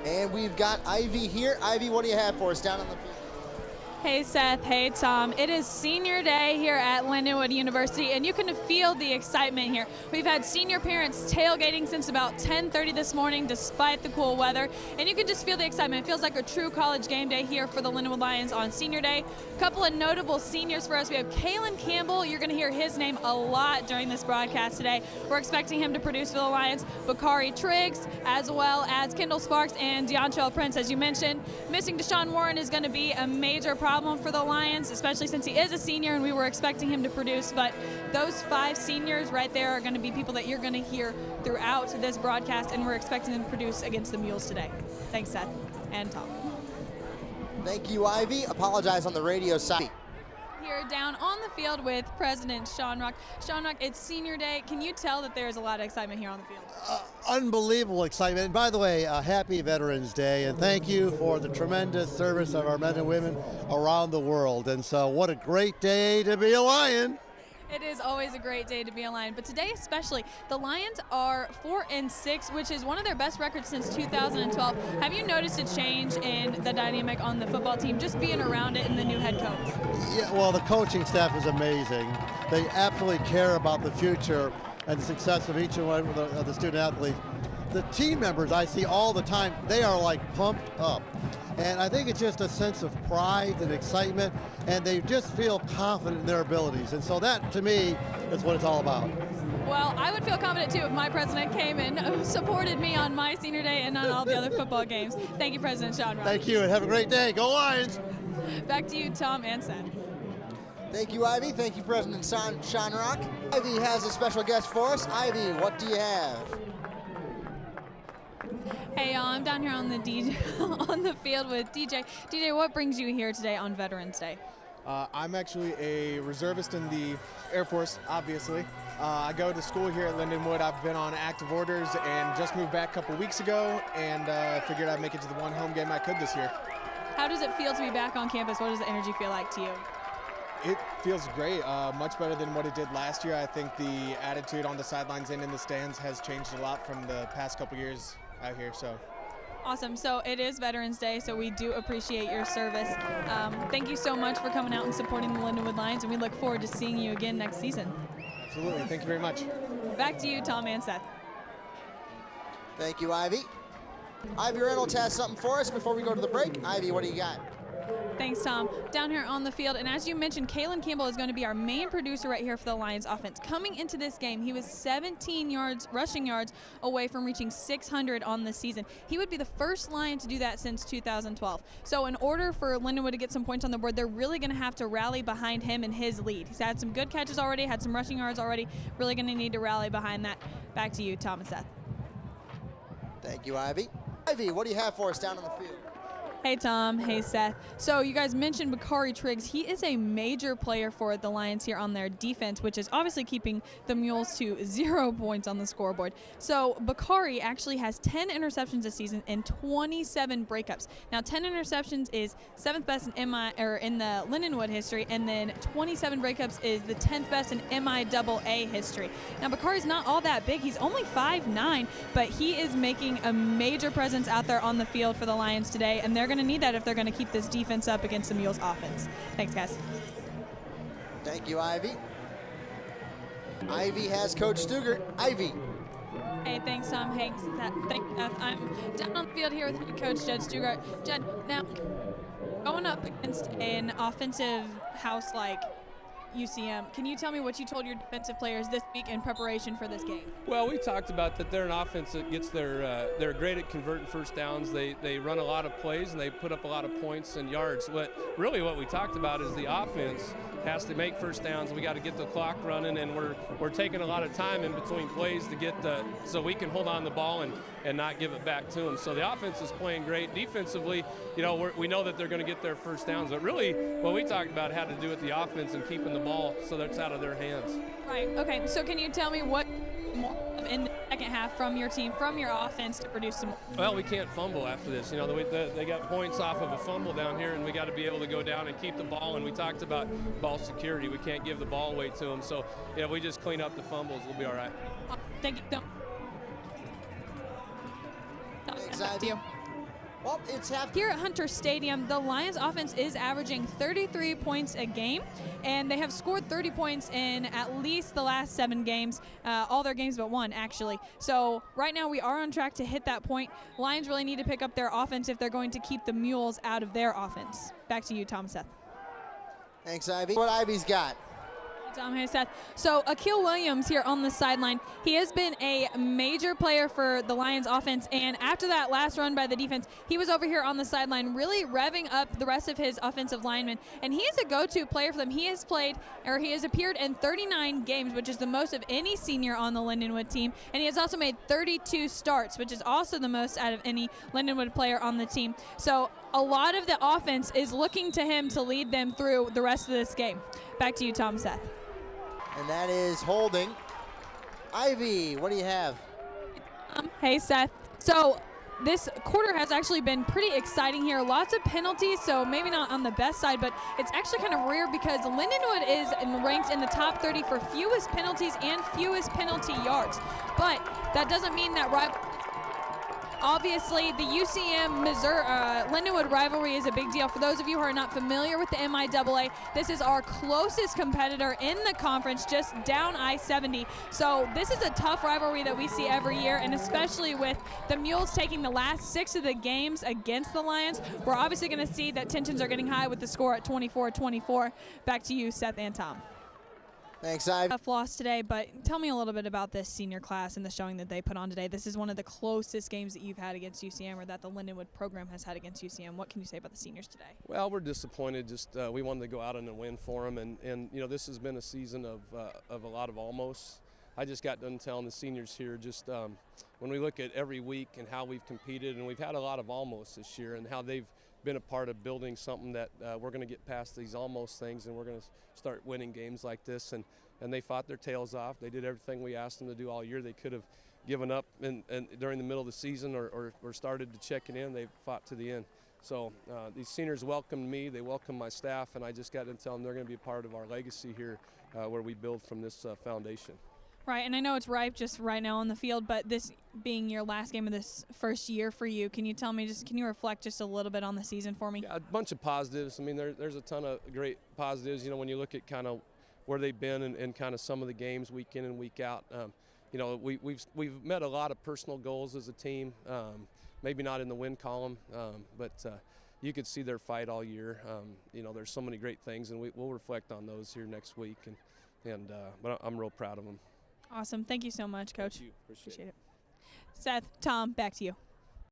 And we've got Ivy here. Ivy, what do you have for us down on the field? Hey Seth, hey Tom. It is senior day here at Lindenwood University, and you can feel the excitement here. We've had senior parents tailgating since about 10:30 this morning despite the cool weather, and you can just feel the excitement. It feels like a true college game day here for the Lindenwood Lions on senior day. A couple of notable seniors for us. We have Kalen Campbell. You're going to hear his name a lot during this broadcast today. We're expecting him to produce for the Lions. Bakari Triggs, as well as Kendall Sparks and DeAntrell Prince, as you mentioned. Missing Deshaun Warren is going to be a major problem for the Lions, especially since he is a senior and we were expecting him to produce. But those 5 seniors right there are going to be people that you're going to hear throughout this broadcast, and we're expecting them to produce against the Mules today. Thanks, Seth and Tom. Thank you, Ivy. Apologize on the radio side. Here down on the field with President Sean Rock. Sean Rock, it's senior day. Can you tell that there's a lot of excitement here on the field? Unbelievable excitement. And by the way, happy Veterans Day, and thank you for the tremendous service of our men and women around the world. And so what a great day to be a Lion. It is always a great day to be a Lion, but today especially, the Lions are 4-6, which is one of their best records since 2012. Have you noticed a change in the dynamic on the football team, just being around it and the new head coach? Yeah, well, the coaching staff is amazing. They absolutely care about the future and the success of each and one of the student athletes. The team members I see all the time, they are like pumped up. And I think it's just a sense of pride and excitement, and they just feel confident in their abilities. And so that, to me, is what it's all about. Well, I would feel confident, too, if my president came and supported me on my senior day and on all the other football games. Thank you, President Sean Rock. Thank you, and have a great day. Go Lions! Back to you, Tom and Seth. Thank you, Ivy. Thank you, President Sean Rock. Ivy has a special guest for us. Ivy, what do you have? Hey, y'all, I'm down here on the field with DJ. DJ, what brings you here today on Veterans Day? I'm actually a reservist in the Air Force, obviously. I go to school here at Lindenwood. I've been on active orders and just moved back a couple weeks ago, and figured I'd make it to the one home game I could this year. How does it feel to be back on campus? What does the energy feel like to you? It feels great, much better than what it did last year. I think the attitude on the sidelines and in the stands has changed a lot from the past couple years out here. So awesome. So it is Veterans Day, so we do appreciate your service. Thank you so much for coming out and supporting the Lindenwood Lions, and we look forward to seeing you again next season. Absolutely. Thank you very much. Back to you, Tom and Seth. Thank you, Ivy. Ivy Reynolds has something for us before we go to the break. Ivy, what do you got? Thanks, Tom. Down here on the field, and as you mentioned, Kalen Campbell is going to be our main producer right here for the Lions offense. Coming into this game, he was 17 rushing yards away from reaching 600 on the season. He would be the first Lion to do that since 2012. So in order for Lindenwood to get some points on the board, they're really going to have to rally behind him and his lead. He's had some good catches already, had some rushing yards already. Really going to need to rally behind that. Back to you, Tom and Seth. Thank you, Ivy. Ivy, what do you have for us down on the field? Hey Tom, hey Seth. So you guys mentioned Bakari Triggs. He is a major player for the Lions here on their defense, which is obviously keeping the Mules to 0 points on the scoreboard. So Bakari actually has 10 interceptions this season and 27 breakups. Now 10 interceptions is 7th best in the Lindenwood history, and then 27 breakups is the 10th best in MIAA history. Now Bakari's not all that big. He's only 5'9", but he is making a major presence out there on the field for the Lions today, and they're going to need that if they're going to keep this defense up against the Mules offense. Thanks, guys. Thank you, Ivy. Ivy has Coach Stugart. Ivy. Hey, thanks, Tom. Thanks, Seth. I'm down on the field here with head coach Jed Stugart. Jed, now going up against an offensive house like UCM, can you tell me what you told your defensive players this week in preparation for this game? Well, we talked about that they're an offense that gets they're great at converting first downs. They run a lot of plays and they put up a lot of points and yards. What we talked about is the offense has to make first downs. We got to get the clock running, and we're taking a lot of time in between plays to get so we can hold on the ball and not give it back to them. So the offense is playing great. Defensively, we know that they're going to get their first downs, but really what we talked about had to do with the offense and keeping the ball so that it's out of their hands. Right. Okay. So can you tell me what more in the second half from your team, from your offense to produce some? Well, we can't fumble after this. They got points off of a fumble down here, and we got to be able to go down and keep the ball. And we talked about ball security. We can't give the ball away to them. So, if we just clean up the fumbles, we'll be all right. Thank you. Thanks, Back to you. Well, it's half. Here at Hunter Stadium, the Lions offense is averaging 33 points a game, and they have scored 30 points in at least the last 7 games, all their games but one, actually. So right now we are on track to hit that point. Lions really need to pick up their offense if they're going to keep the Mules out of their offense. Back to you, Tom Seth. Thanks, Ivy. What Ivy's got? Tom, hey Seth. So Akil Williams here on the sideline, he has been a major player for the Lions offense, and after that last run by the defense, he was over here on the sideline really revving up the rest of his offensive linemen, and he is a go-to player for them. He has appeared in 39 games, which is the most of any senior on the Lindenwood team, and he has also made 32 starts, which is also the most out of any Lindenwood player on the team. So a lot of the offense is looking to him to lead them through the rest of this game. Back to you, Tom Seth. And that is holding. Ivy, what do you have? Hey, Seth. So this quarter has actually been pretty exciting here. Lots of penalties, so maybe not on the best side, but it's actually kind of rare because Lindenwood is ranked in the top 30 for fewest penalties and fewest penalty yards. But that doesn't mean that obviously, the UCM-Lindenwood rivalry is a big deal. For those of you who are not familiar with the MIAA, this is our closest competitor in the conference, just down I-70. So this is a tough rivalry that we see every year, and especially with the Mules taking the last 6 of the games against the Lions, we're obviously going to see that tensions are getting high with the score at 24-24. Back to you, Seth and Tom. Thanks, Ivy. Tough loss today, but tell me a little bit about this senior class and the showing that they put on today. This is one of the closest games that you've had against UCM, or that the Lindenwood program has had against UCM. What can you say about the seniors today? Well, we're disappointed. Just we wanted to go out and win for them, and you know, this has been a season of a lot of almosts. I just got done telling the seniors here, just when we look at every week and how we've competed, and we've had a lot of almost this year, and how they've been a part of building something that we're going to get past these almost things, and we're going to start winning games like this. And they fought their tails off. They did everything we asked them to do all year. They could have given up and during the middle of the season or started to check it in. They fought to the end. So these seniors welcomed me. They welcomed my staff, and I just got to tell them they're going to be a part of our legacy here where we build from this foundation. Right, and I know it's ripe just right now on the field, but this being your last game of this first year for you, can you tell me, can you reflect just a little bit on the season for me? Yeah, a bunch of positives. I mean, there's a ton of great positives. You know, when you look at kind of where they've been and kind of some of the games week in and week out, you know, we've met a lot of personal goals as a team. Maybe not in the win column, but you could see their fight all year. You know, there's so many great things, and we'll reflect on those here next week. But I'm real proud of them. Awesome. Thank you so much, Coach. Thank you. Appreciate it. Seth, Tom, back to you.